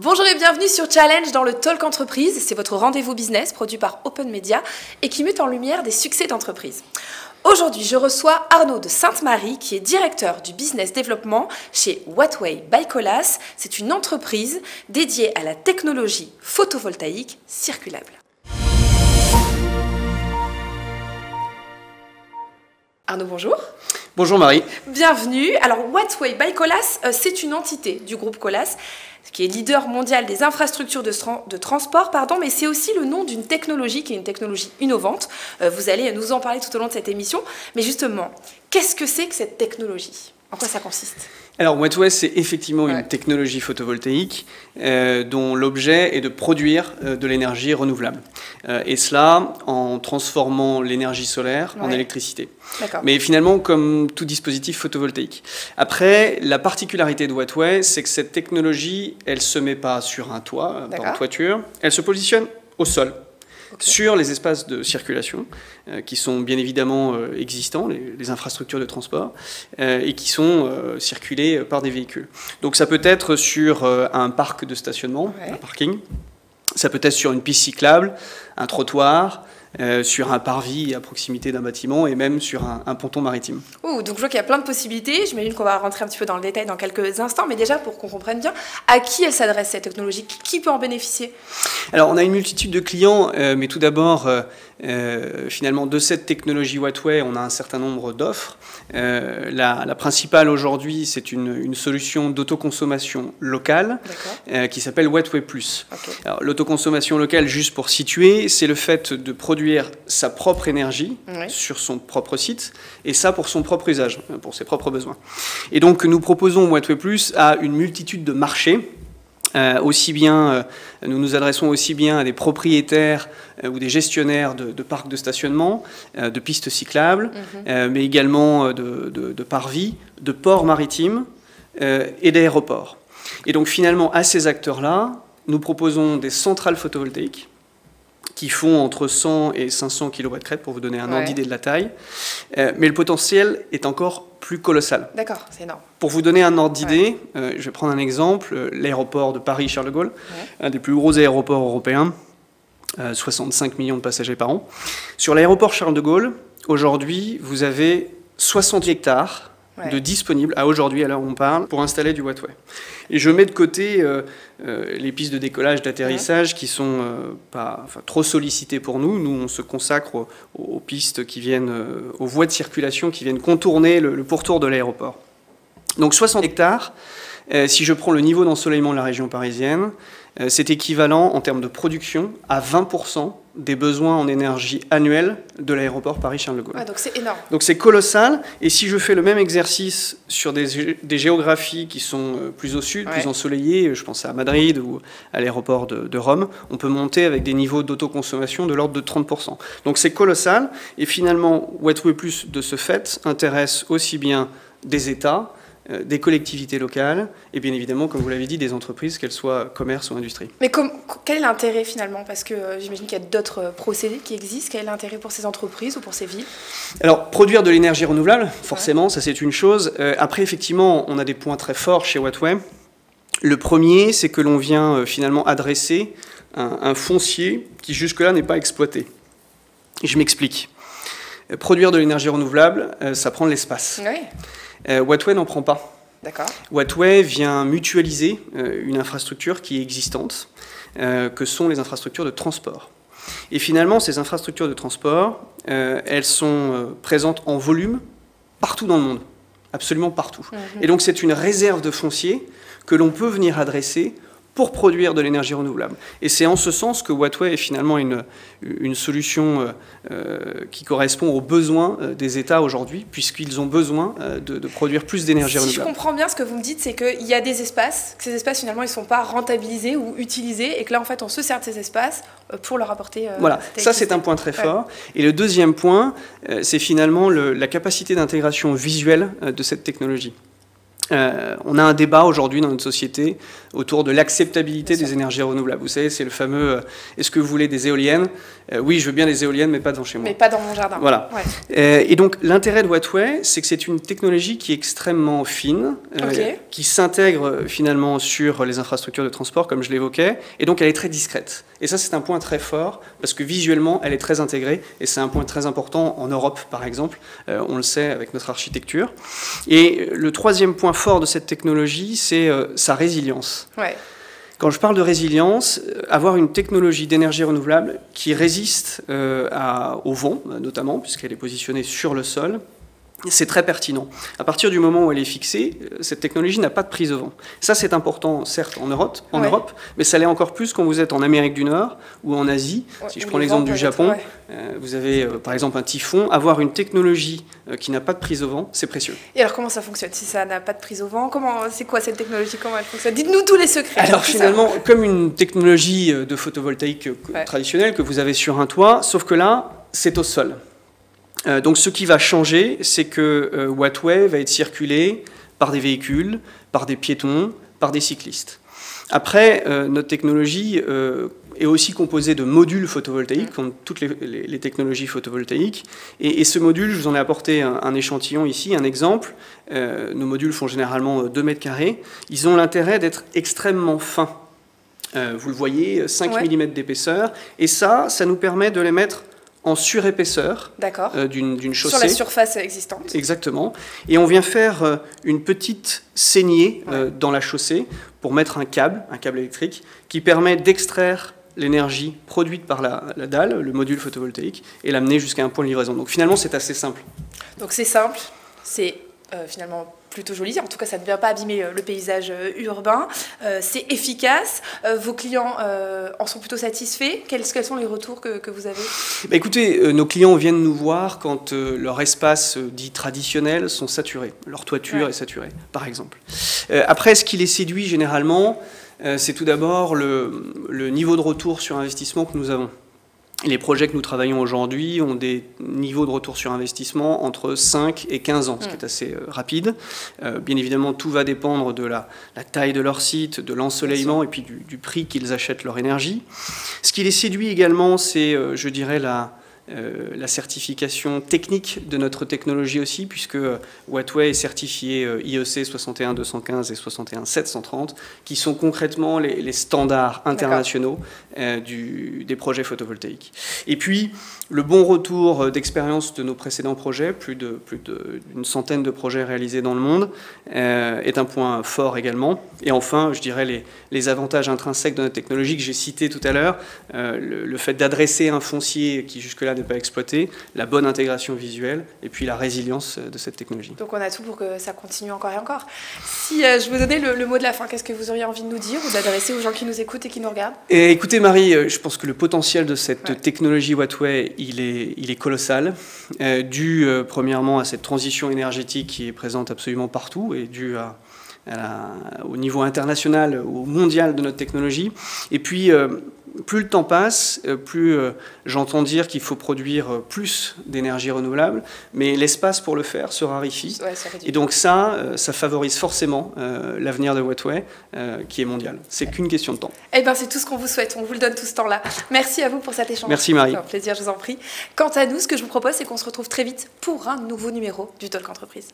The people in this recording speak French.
Bonjour et bienvenue sur Challenge dans le Talk Entreprise. C'est votre rendez-vous business produit par Open Media et qui met en lumière des succès d'entreprise. Aujourd'hui, je reçois Arnaud de Sainte-Marie qui est directeur du business développement chez Wattway by Colas. C'est une entreprise dédiée à la technologie photovoltaïque circulable. Arnaud, bonjour. Bonjour Marie. Bienvenue. Alors Wattway by Colas, c'est une entité du groupe Colas qui est leader mondial des infrastructures de transport, mais c'est aussi le nom d'une technologie qui est une technologie innovante. Vous allez nous en parler tout au long de cette émission. Mais justement, qu'est-ce que c'est que cette technologie ? En quoi ça consiste ? Alors Wattway, c'est effectivement une technologie photovoltaïque dont l'objet est de produire de l'énergie renouvelable. Et cela en transformant l'énergie solaire en électricité. Mais finalement, comme tout dispositif photovoltaïque. Après, la particularité de Wattway, c'est que cette technologie, elle ne se met pas sur un toit, par une toiture, elle se positionne au sol. Sur les espaces de circulation, qui sont bien évidemment existants, les infrastructures de transport, et qui sont circulées par des véhicules. Donc ça peut être sur un parc de stationnement, un parking, ça peut être sur une piste cyclable, un trottoir, sur un parvis à proximité d'un bâtiment et même sur un ponton maritime. Donc je vois qu'il y a plein de possibilités. J'imagine qu'on va rentrer un petit peu dans le détail dans quelques instants, mais déjà pour qu'on comprenne bien, à qui elle s'adresse cette technologie ? Qui peut en bénéficier ? Alors on a une multitude de clients, mais tout d'abord, finalement, de cette technologie Wattway, on a un certain nombre d'offres. La principale aujourd'hui, c'est une solution d'autoconsommation locale qui s'appelle Wattway Plus. Alors l'autoconsommation locale, juste pour situer, c'est le fait de produire sa propre énergie sur son propre site, et ça pour son propre usage, pour ses propres besoins. Et donc nous proposons Wattway Plus à une multitude de marchés. Nous nous adressons aussi bien à des propriétaires ou des gestionnaires de parcs de stationnement, de pistes cyclables, mais également de parvis, de ports maritimes et d'aéroports. Et donc finalement, à ces acteurs-là, nous proposons des centrales photovoltaïques qui font entre 100 et 500 kW pour vous donner un ordre d'idée de la taille. Mais le potentiel est encore plus colossal. D'accord, c'est énorme. Pour vous donner un ordre d'idée, je vais prendre un exemple, l'aéroport de Paris-Charles de Gaulle, un des plus gros aéroports européens, 65 millions de passagers par an. Sur l'aéroport Charles de Gaulle, aujourd'hui, vous avez 60 hectares de disponibles, à aujourd'hui, à l'heure où on parle, pour installer du Wattway. Et je mets de côté les pistes de décollage, d'atterrissage qui sont trop sollicitées pour nous. Nous, on se consacre aux pistes qui viennent, aux voies de circulation qui viennent contourner le pourtour de l'aéroport. Donc 60 hectares, si je prends le niveau d'ensoleillement de la région parisienne, c'est équivalent en termes de production à 20% des besoins en énergie annuels de l'aéroport Paris-Charles de Gaulle. Donc c'est énorme. Donc c'est colossal. Et si je fais le même exercice sur des géographies qui sont plus au sud, plus ensoleillées, je pense à Madrid ou à l'aéroport de Rome, on peut monter avec des niveaux d'autoconsommation de l'ordre de 30%. Donc c'est colossal. Et finalement, Wattway Plus, de ce fait, intéresse aussi bien des États, des collectivités locales et bien évidemment, comme vous l'avez dit, des entreprises, qu'elles soient commerce ou industrie. Mais quel est l'intérêt finalement ? Parce que j'imagine qu'il y a d'autres procédés qui existent. Quel est l'intérêt pour ces entreprises ou pour ces villes ? Alors, produire de l'énergie renouvelable, forcément, ça c'est une chose. Après, effectivement, on a des points très forts chez Wattway. Le premier, c'est que l'on vient finalement adresser un foncier qui jusque-là n'est pas exploité. Je m'explique. Produire de l'énergie renouvelable, ça prend de l'espace. Wattway n'en prend pas. Wattway vient mutualiser une infrastructure qui est existante, que sont les infrastructures de transport. Et finalement, ces infrastructures de transport, elles sont présentes en volume partout dans le monde, absolument partout. Et donc c'est une réserve de foncier que l'on peut venir adresser pour produire de l'énergie renouvelable. Et c'est en ce sens que Wattway est finalement une solution qui correspond aux besoins des États aujourd'hui, puisqu'ils ont besoin de produire plus d'énergie renouvelable. Si je comprends bien, ce que vous me dites, c'est qu'il y a des espaces, que ces espaces finalement ils ne sont pas rentabilisés ou utilisés, et que là en fait on se sert de ces espaces pour leur apporter... Voilà, ça c'est un point très fort. Et le deuxième point, c'est finalement la capacité d'intégration visuelle de cette technologie. On a un débat aujourd'hui dans notre société autour de l'acceptabilité des énergies renouvelables. Vous savez, c'est le fameux est-ce que vous voulez des éoliennes? Oui, je veux bien des éoliennes, mais pas devant chez moi. Mais pas dans mon jardin. Voilà. Ouais. Et donc, l'intérêt de Wattway, c'est que c'est une technologie qui est extrêmement fine, qui s'intègre finalement sur les infrastructures de transport, comme je l'évoquais, et donc elle est très discrète. Et ça, c'est un point très fort, parce que visuellement, elle est très intégrée, et c'est un point très important en Europe, par exemple. On le sait avec notre architecture. Et le troisième point fort de cette technologie, c'est sa résilience. Ouais. Quand je parle de résilience, avoir une technologie d'énergie renouvelable qui résiste au vent, notamment, puisqu'elle est positionnée sur le sol, c'est très pertinent. À partir du moment où elle est fixée, cette technologie n'a pas de prise au vent. Ça, c'est important, certes, en Europe, mais ça l'est encore plus quand vous êtes en Amérique du Nord ou en Asie. Si je prends l'exemple du Japon, vous avez par exemple un typhon. Avoir une technologie qui n'a pas de prise au vent, c'est précieux. Et alors, comment ça fonctionne si ça n'a pas de prise au vent? C'est quoi cette technologie? Comment elle fonctionne? Dites-nous tous les secrets. Alors finalement, comme une technologie de photovoltaïque traditionnelle que vous avez sur un toit, sauf que là, c'est au sol. Donc ce qui va changer, c'est que Wattway va être circulé par des véhicules, par des piétons, par des cyclistes. Après, notre technologie est aussi composée de modules photovoltaïques, comme toutes les technologies photovoltaïques. Et ce module, je vous en ai apporté un échantillon ici, un exemple. Nos modules font généralement 2 mètres carrés. Ils ont l'intérêt d'être extrêmement fins. Vous le voyez, 5 mm d'épaisseur. Et ça nous permet de les mettre en surépaisseur d'une chaussée. Sur la surface existante. Exactement. Et on vient faire une petite saignée dans la chaussée pour mettre un câble électrique, qui permet d'extraire l'énergie produite par la dalle, le module photovoltaïque, et l'amener jusqu'à un point de livraison. Donc finalement, c'est assez simple. Donc c'est simple, c'est finalement plutôt joli, en tout cas ça ne vient pas abîmer le paysage urbain, c'est efficace, vos clients en sont plutôt satisfaits. Quels sont les retours que vous avez? Écoutez, nos clients viennent nous voir quand leur espace dit traditionnel sont saturés, leur toiture est saturée, par exemple. Après, ce qui les séduit généralement, c'est tout d'abord le niveau de retour sur investissement que nous avons. Les projets que nous travaillons aujourd'hui ont des niveaux de retour sur investissement entre 5 et 15 ans, ce qui est assez rapide. Bien évidemment, tout va dépendre de la taille de leur site, de l'ensoleillement et puis du prix qu'ils achètent leur énergie. Ce qui les séduit également, c'est, je dirais, la certification technique de notre technologie aussi, puisque Wattway est certifié IEC 61215 et 61730, qui sont concrètement les standards internationaux des projets photovoltaïques. Et puis, le bon retour d'expérience de nos précédents projets, plus d'une centaine de projets réalisés dans le monde, est un point fort également. Et enfin, je dirais les avantages intrinsèques de notre technologie que j'ai cités tout à l'heure, le fait d'adresser un foncier qui jusque-là n'est pas exploité, la bonne intégration visuelle et puis la résilience de cette technologie. Donc on a tout pour que ça continue encore et encore. Si je vous donnais le mot de la fin, qu'est-ce que vous auriez envie de nous dire ou d'adresser aux gens qui nous écoutent et qui nous regardent? Écoutez Marie, je pense que le potentiel de cette technologie Wattway, il est colossal, dû premièrement à cette transition énergétique qui est présente absolument partout et dû au niveau international, au mondial de notre technologie. Et puis, plus le temps passe, plus j'entends dire qu'il faut produire plus d'énergie renouvelable, mais l'espace pour le faire se raréfie. Et donc ça favorise forcément l'avenir de Wattway, qui est mondial. C'est qu'une question de temps. Eh bien, c'est tout ce qu'on vous souhaite. On vous le donne tout ce temps-là. Merci à vous pour cet échange. Merci Marie. C'est un plaisir, je vous en prie. Quant à nous, ce que je vous propose, c'est qu'on se retrouve très vite pour un nouveau numéro du Talk Entreprise.